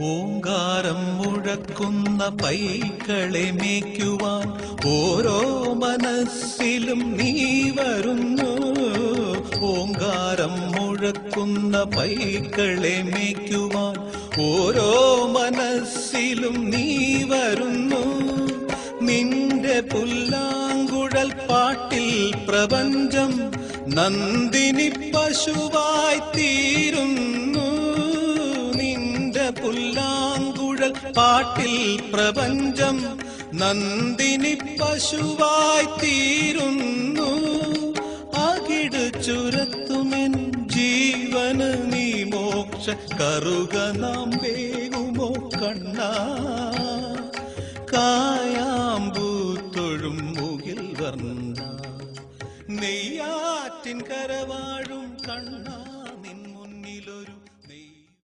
ഓങ്കാരം മുഴക്കുന്ന പൈക്കളെ മേയ്ക്കുവാൻ ഓരോ മനസ്സിലും നീ വരുന്നു. ഓങ്കാരം മുഴക്കുന്ന പൈക്കളെ മേയ്ക്കുവാൻ ഓരോ മനസ്സിലും നീ വരുന്നു. നിന്റെ പുല്ലാങ്കുഴൽ പാട്ടിൽ പ്രപഞ്ചം നന്ദിനി പശുവായി തീരുന്നു. നിന്റെ പുല്ലാങ്കുഴൽ പാട്ടിൽ പ്രപഞ്ചം നന്ദിനി പശുവായി തീരുന്നു. അകിട് ചുരത്തുമെൻ ജീവന് നീ മോക്ഷ കറുക നാം വേകുമോ കണ്ണാ. കായാമ്പൂത്തൊഴും മുകിൽ വർണ്ണ നെയ്യാറ്റിൻ കരവാഴും കണ്ണാ.